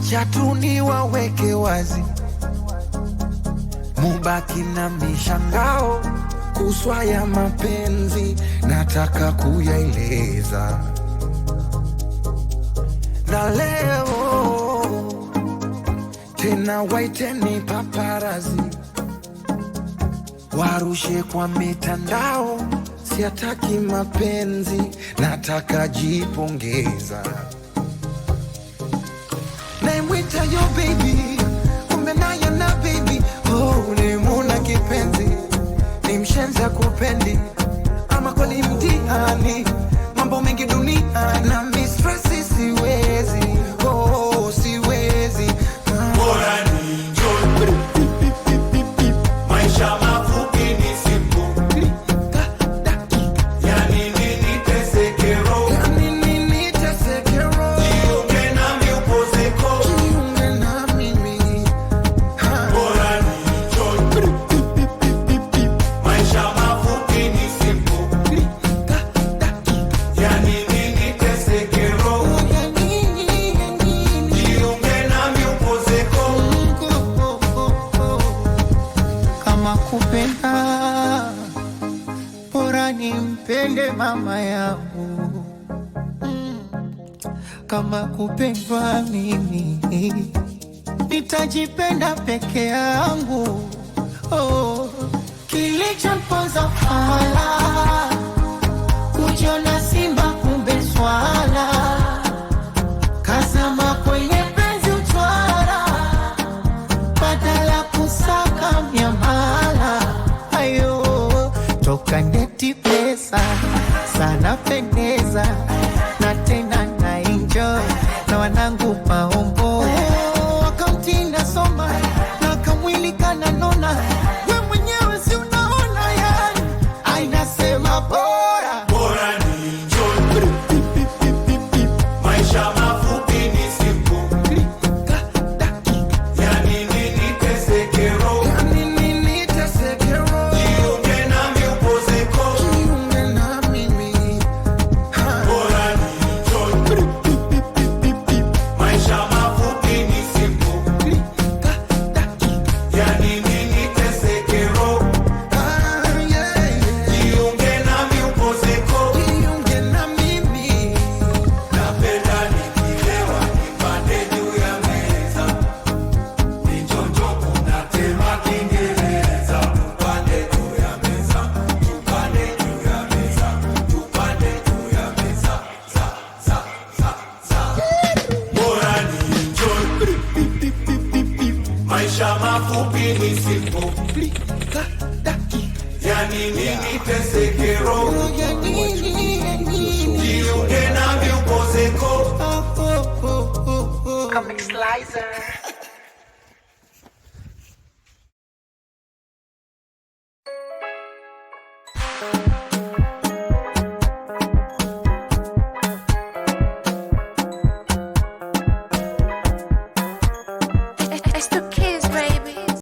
Wacha tu niwaweke wazi, mubaki na mishangao kuswa ya mapenzi, nataka kuyaeleza. Na leo tena waiteni paparazi, warushe kwa mitandao, siataki mapenzi, nataka jipongeza. Naimwita yo baby, kumbe naye na baby. Oh, ni muna kipenzi, ni mshenza kupendi, ama kweli mtihani, mambo mengi dunia na mistressi siwezi. Oh, siwezi. Bora ni enjoy. Maisha mafupi ni simple. Yani nini tesekero. Jiunge nami upozeko. Bora ni enjoy. Maisha mafupi ni simple. Yani nini tesekero. Jiunge nami upozeko. Kama kupenda, bora nimpende mama yangu. Kama kupendwa mimi, nitajipenda peke yangu. Oh, kilichomponza fala, kujiona simba kumbe swala, kazama kwenye penzi utwara, badala kusaka miamala. Ayo, toka ndeti pesa, sana pendeza, na tena na enjoy, na wanangu maombo. Wakamtinda soma, na kamwili kananona, we mwenyewe si unaona yani, ainasema bora. Bora ni enjoy. Maisha mafupi ni simple. Yani nini tesekero. Jiunge nami upozeko. Bora ni enjoy. Maisha mafupi ni simple. Yani nini tesekero. Jiunge nami upozeko. Napenda nikilewa nipande juu ya meza, nichonjo kunatema Kiingereza. Tupande juu ya meza, tupande juu ya meza, tupande juu ya meza. Bora ni enjoy. Maisha mafupi ni simple. Yani nini tesekero. Jiunge nami upozeko. Comic Slicer.